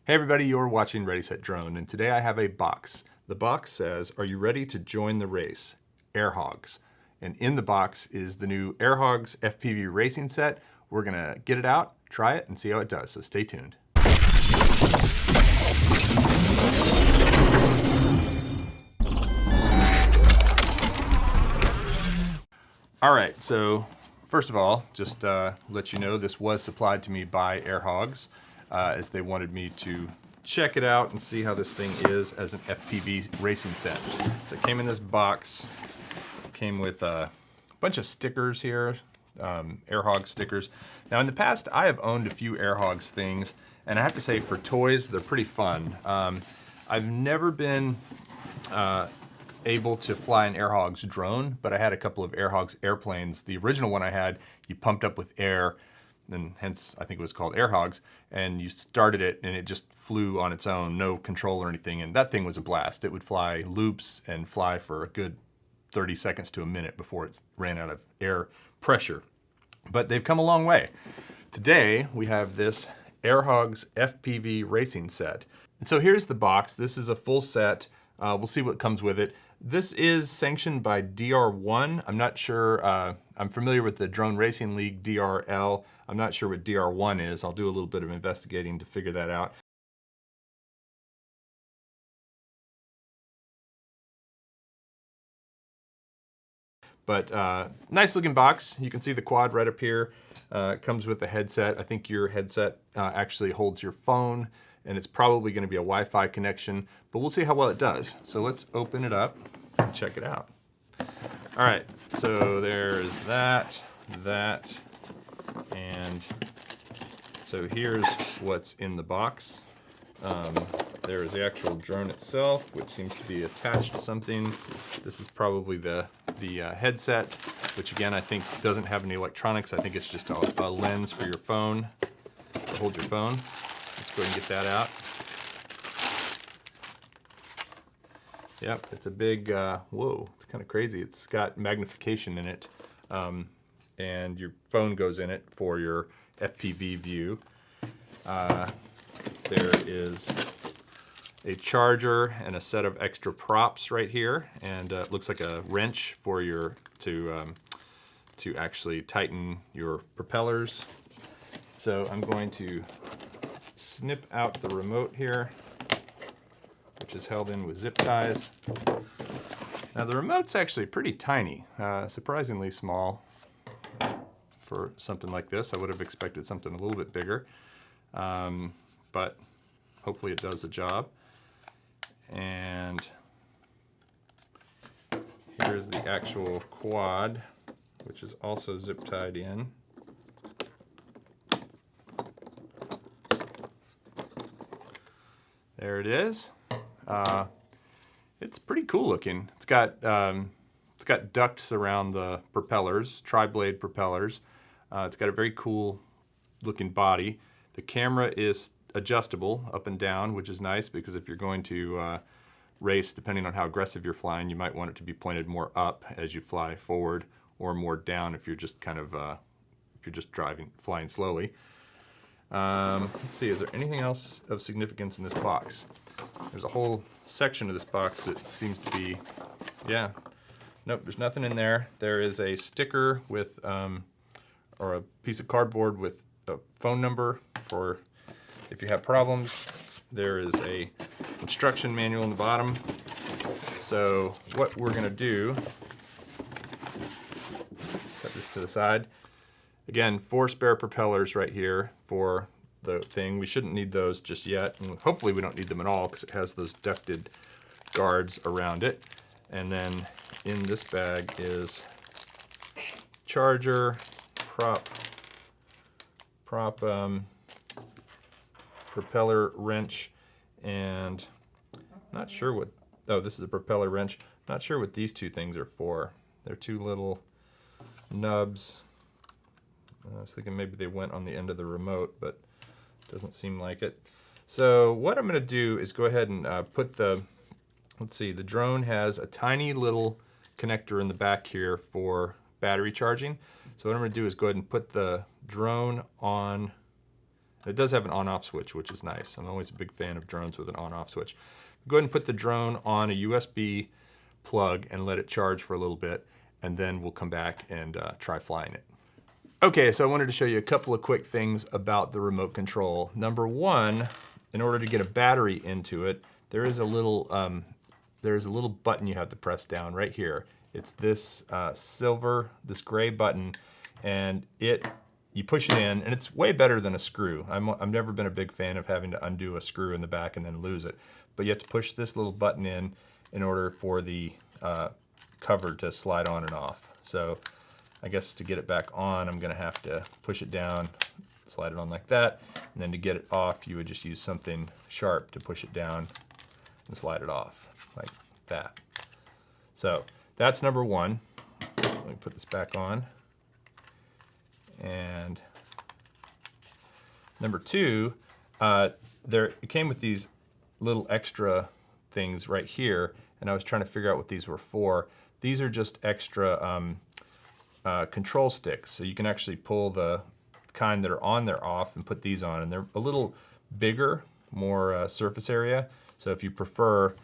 Hey everybody, you're watching Ready Set Drone, and today I have a box. The box says, "Are you ready to join the race? Air Hogs." And in the box is the new Air Hogs FPV Racing set. We're gonna get it out, try it, and see how it does, so stay tuned. All right, so first of all, just let you know this was supplied to me by Air Hogs as they wanted me to check it out and see how this thing is as an FPV racing set. So it came in this box, came with a bunch of stickers here, Air Hogs stickers. Now in the past, I have owned a few Air Hogs things, and I have to say for toys, they're pretty fun. I've never been able to fly an Air Hogs drone, but I had a couple of Air Hogs airplanes. The original one I had, you pumped up with air, and hence I think it was called Air Hogs, and you started it and it just flew on its own, no control or anything, and that thing was a blast. It would fly loops and fly for a good 30 seconds to a minute before it ran out of air pressure. But they've come a long way. Today we have this Air Hogs FPV Racing set. And so here's the box. This is a full set. We'll see what comes with it. This is sanctioned by DR1. I'm not sure, I'm familiar with the Drone Racing League, DRL. I'm not sure what DR1 is. I'll do a little bit of investigating to figure that out. But nice looking box. You can see the quad right up here. It comes with a headset. I think your headset actually holds your phone, and it's probably going to be a Wi-Fi connection, but we'll see how well it does. So let's open it up and check it out. All right, so there's that, and so here's what's in the box. There is the actual drone itself, which seems to be attached to something. This is probably the headset, which again I think doesn't have any electronics. I think it's just a lens for your phone, to hold your phone. Let's go ahead and get that out. Yep, it's a big, whoa, it's kind of crazy. It's got magnification in it, and your phone goes in it for your FPV view. There is a charger and a set of extra props right here, and it looks like a wrench for your to actually tighten your propellers. So I'm going to snip out the remote here, which is held in with zip ties. Now the remote's actually pretty tiny, surprisingly small for something like this. I would have expected something a little bit bigger, but hopefully it does the job. And here's the actual quad, which is also zip tied in. There it is. It's pretty cool looking. It's got ducts around the propellers, tri-blade propellers. It's got a very cool looking body. The camera is adjustable up and down, which is nice because if you're going to race, depending on how aggressive you're flying, you might want it to be pointed more up as you fly forward, or more down if you're just kind of if you're just flying slowly. Let's see, is there anything else of significance in this box? There's a whole section of this box that seems to be, yeah, nope, there's nothing in there. There is a sticker with, or a piece of cardboard with a phone number for if you have problems. There is a instruction manual in the bottom. So what we're gonna do, set this to the side. Again, 4 spare propellers right here for the thing. We shouldn't need those just yet, and hopefully we don't need them at all because it has those ducted guards around it. And then in this bag is charger, propeller wrench, and not sure what, oh, this is a propeller wrench. Not sure what these two things are for. They're 2 little nubs. I was thinking maybe they went on the end of the remote, but doesn't seem like it. So what I'm going to do is go ahead and put the, let's see, the drone has a tiny little connector in the back here for battery charging. So what I'm going to do is go ahead and put the drone on It does have an on-off switch, which is nice. I'm always a big fan of drones with an on-off switch. Go ahead and put the drone on a USB plug and let it charge for a little bit, and then we'll come back and try flying it. Okay, so I wanted to show you a couple of quick things about the remote control. Number one, in order to get a battery into it, there is a little button you have to press down right here. It's this this gray button, and you push it in, and it's way better than a screw. I've never been a big fan of having to undo a screw in the back and then lose it. But you have to push this little button in order for the cover to slide on and off. So I guess to get it back on, I'm gonna have to push it down, slide it on like that, and then to get it off, you would just use something sharp to push it down and slide it off, like that. So that's number one. Let me put this back on. And number two, it came with these little extra things right here, and I was trying to figure out what these were for. These are just extra control sticks, so you can actually pull the kind that are on there off and put these on, and they're a little bigger, more surface area. So if you prefer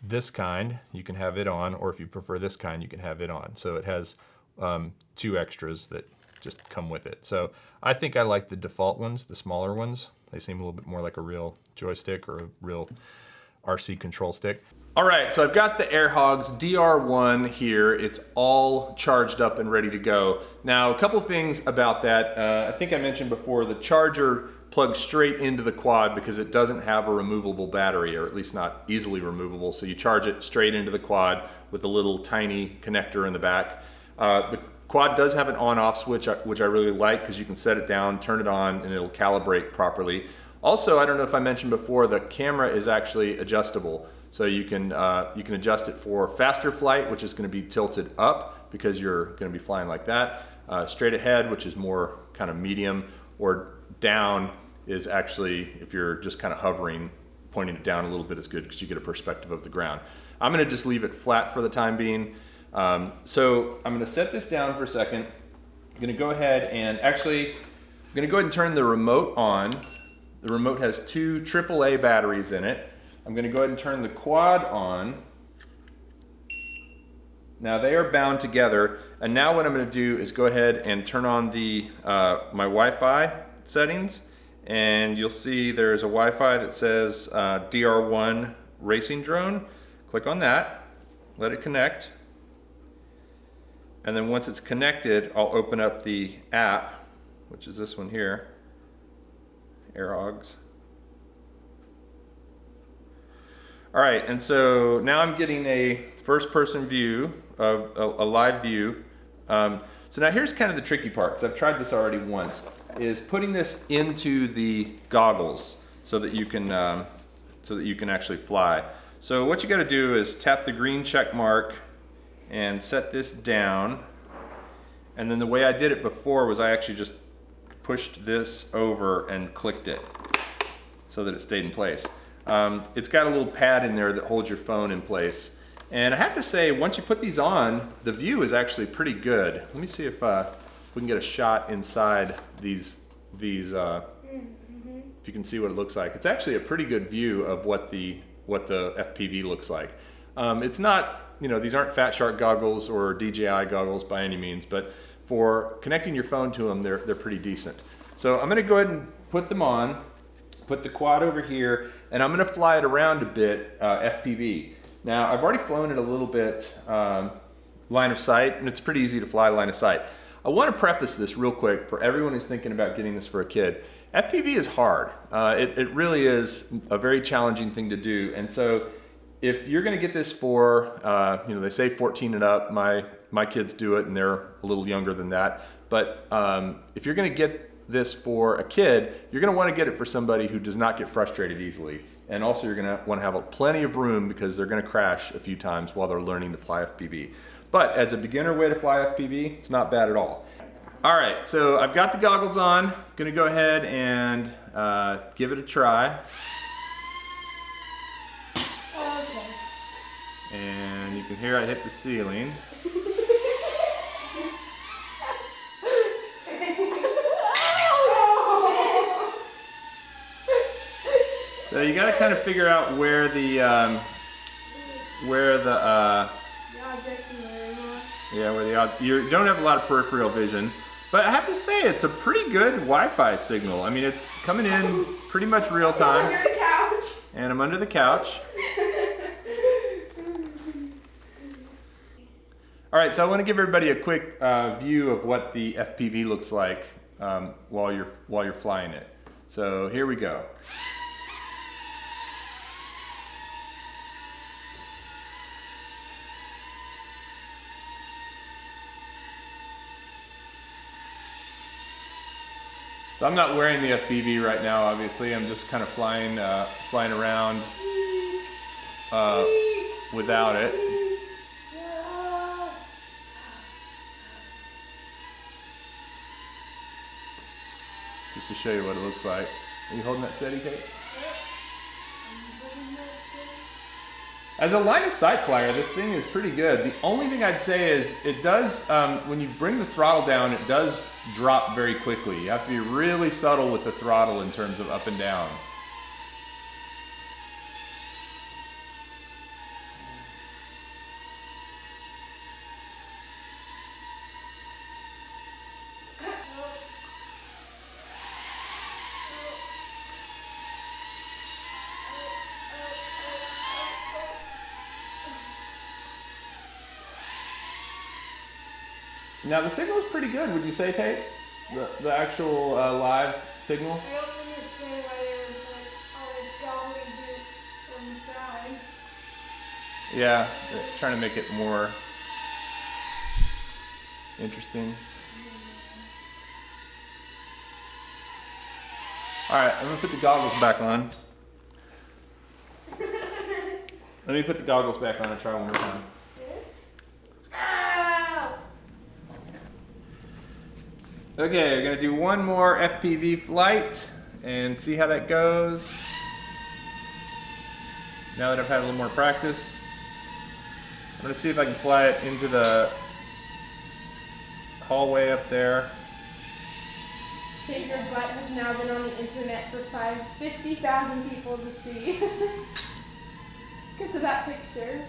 this kind, you can have it on, or if you prefer this kind, you can have it on. So it has two extras that just come with it. So I think I like the default ones, the smaller ones. They seem a little bit more like a real joystick or a real RC control stick. All right, so I've got the Air Hogs DR1 here. It's all charged up and ready to go. Now, a couple things about that. I think I mentioned before, the charger plugs straight into the quad because it doesn't have a removable battery, or at least not easily removable. So you charge it straight into the quad with a little tiny connector in the back. The quad does have an on-off switch, which I really like because you can set it down, turn it on, and it'll calibrate properly. Also, I don't know if I mentioned before, the camera is actually adjustable. So you can adjust it for faster flight, which is going to be tilted up because you're going to be flying like that. Straight ahead, which is more kind of medium, or down is actually, if you're just kind of hovering, pointing it down a little bit is good because you get a perspective of the ground. I'm going to just leave it flat for the time being. So I'm going to set this down for a second. I'm going to go ahead and actually, I'm going to go ahead and turn the remote on. The remote has two AAA batteries in it. I'm going to go ahead and turn the quad on. Now they are bound together, and now what I'm going to do is go ahead and turn on the my Wi-Fi settings, and you'll see there's a Wi-Fi that says DR1 Racing Drone. Click on that, let it connect, and then once it's connected, I'll open up the app, which is this one here, Air Hogs. All right, and so now I'm getting a first-person view of a live view. So now here's kind of the tricky part, because I've tried this already once, is putting this into the goggles so that you can actually fly. So what you got to do is tap the green check mark and set this down. And then the way I did it before was I actually just pushed this over and clicked it so that it stayed in place. It's got a little pad in there that holds your phone in place. And I have to say, once you put these on, the view is actually pretty good. Let me see if we can get a shot inside these if you can see what it looks like. It's actually a pretty good view of what the FPV looks like. It's not, these aren't Fat Shark goggles or DJI goggles by any means, but for connecting your phone to them, they're pretty decent. So I'm gonna go ahead and put them on, put the quad over here, and I'm gonna fly it around a bit, FPV. Now, I've already flown it a little bit line of sight, and it's pretty easy to fly line of sight. I wanna preface this real quick for everyone who's thinking about getting this for a kid. FPV is hard. It really is a very challenging thing to do. And so if you're gonna get this for, they say 14 and up, my kids do it and they're a little younger than that. But if you're gonna get this for a kid, you're gonna wanna get it for somebody who does not get frustrated easily. And also you're gonna wanna have plenty of room because they're gonna crash a few times while they're learning to fly FPV. But as a beginner way to fly FPV, it's not bad at all. All right, so I've got the goggles on. Gonna go ahead and give it a try. Okay. And you can hear I hit the ceiling. So you got to kind of figure out where the you don't have a lot of peripheral vision, but I have to say it's a pretty good Wi-Fi signal. I mean, it's coming in pretty much real time. I'm under the couch. And I'm under the couch. All right, so I want to give everybody a quick view of what the FPV looks like while you're flying it. So here we go. So I'm not wearing the FPV right now, obviously. I'm just kind of flying around without it. Just to show you what it looks like. Are you holding that steady, Kate? As a line of sight flyer, this thing is pretty good. The only thing I'd say is it does, when you bring the throttle down, it does drop very quickly. You have to be really subtle with the throttle in terms of up and down. Now the signal is pretty good, would you say, Kate? The actual live signal? I don't understand why they were all this golly on the side. Yeah, trying to make it more interesting. Alright, I'm going to put the goggles back on. Let me put the goggles back on and try one more time. Okay, we're gonna do one more FPV flight and see how that goes. Now that I've had a little more practice, I'm gonna see if I can fly it into the hallway up there. Kate, your butt has now been on the internet for 50,000 people to see. Because of that picture.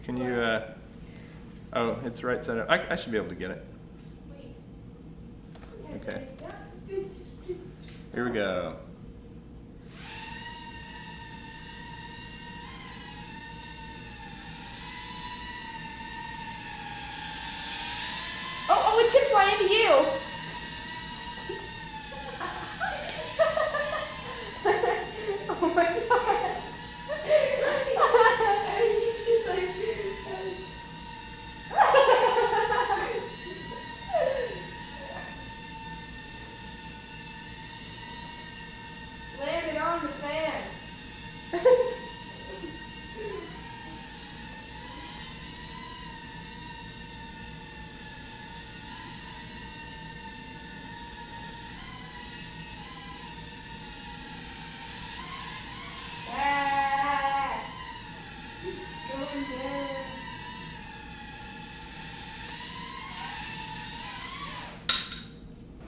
Can you, oh, it's right side up. I should be able to get it. Okay. Here we go. Oh, it's gonna fly into you. Oh my god. She's like, landed on the fan.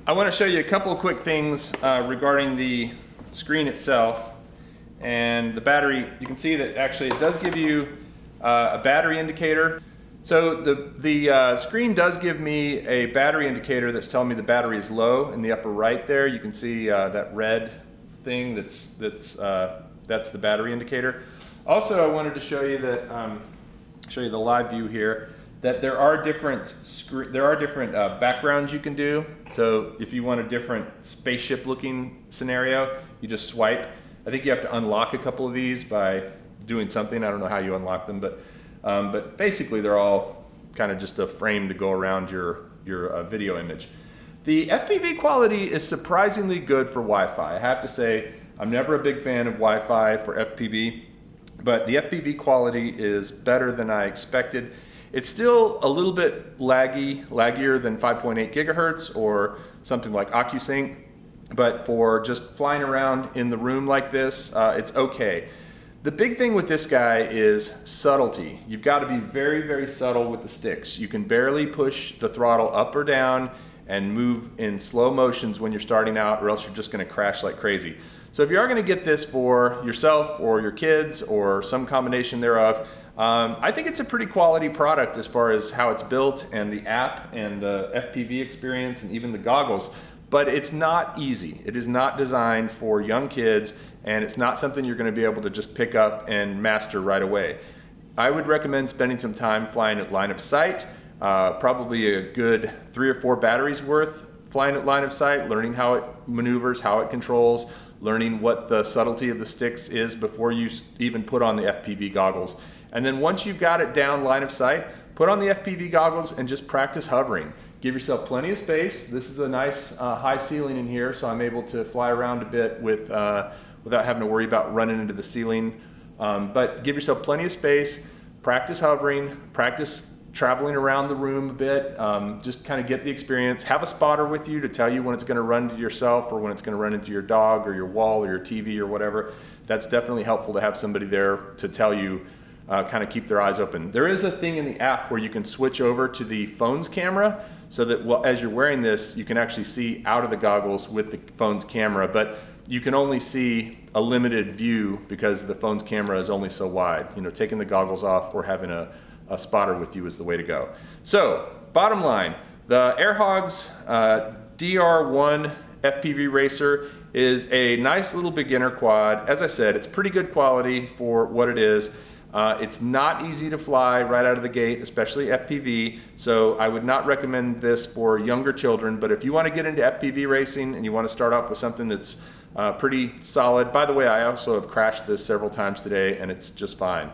I want to show you a couple of quick things regarding the screen itself and the battery. You can see that actually it does give you a battery indicator. So the screen does give me a battery indicator that's telling me the battery is low in the upper right there. You can see that red thing that's the battery indicator. Also, I wanted to show you that show you the live view here. That there are different backgrounds you can do. So if you want a different spaceship looking scenario, you just swipe. I think you have to unlock a couple of these by doing something. I don't know how you unlock them, but basically they're all kind of just a frame to go around your video image. The FPV quality is surprisingly good for Wi-Fi. I have to say, I'm never a big fan of Wi-Fi for FPV, but the FPV quality is better than I expected. It's still a little bit laggier than 5.8 gigahertz or something like OcuSync, but for just flying around in the room like this, it's okay. The big thing with this guy is subtlety. You've got to be very, very subtle with the sticks. You can barely push the throttle up or down and move in slow motions when you're starting out, or else you're just going to crash like crazy. So if you are going to get this for yourself or your kids or some combination thereof, I think it's a pretty quality product as far as how it's built and the app and the FPV experience and even the goggles. But it's not easy. It is not designed for young kids, and it's not something you're going to be able to just pick up and master right away. I would recommend spending some time flying at line of sight, probably a good 3 or 4 batteries worth flying at line of sight, learning how it maneuvers, how it controls, learning what the subtlety of the sticks is before you even put on the FPV goggles. And then once you've got it down line of sight, put on the FPV goggles and just practice hovering. Give yourself plenty of space. This is a nice high ceiling in here, so I'm able to fly around a bit with, without having to worry about running into the ceiling. But give yourself plenty of space, practice hovering, practice traveling around the room a bit, just kind of get the experience. Have a spotter with you to tell you when it's going to run into yourself or when it's going to run into your dog or your wall or your TV or whatever. That's definitely helpful to have somebody there to tell you, kind of keep their eyes open. There is a thing in the app where you can switch over to the phone's camera so that as you're wearing this, you can actually see out of the goggles with the phone's camera, but you can only see a limited view because the phone's camera is only so wide. You know, taking the goggles off or having a spotter with you is the way to go. So, bottom line, the Air Hogs DR1 FPV Racer is a nice little beginner quad. As I said, it's pretty good quality for what it is. It's not easy to fly right out of the gate, especially FPV, so I would not recommend this for younger children, but if you want to get into FPV racing and you want to start off with something that's pretty solid. By the way, I also have crashed this several times today and it's just fine.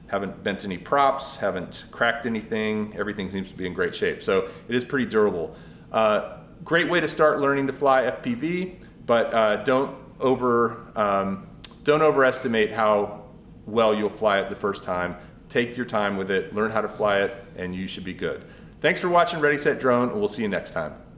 Haven't bent any props, haven't cracked anything, everything seems to be in great shape. So it is pretty durable. Great way to start learning to fly FPV, but don't overestimate how well you'll fly it the first time. Take your time with it, learn how to fly it, and you should be good. Thanks for watching Ready Set Drone, and we'll see you next time.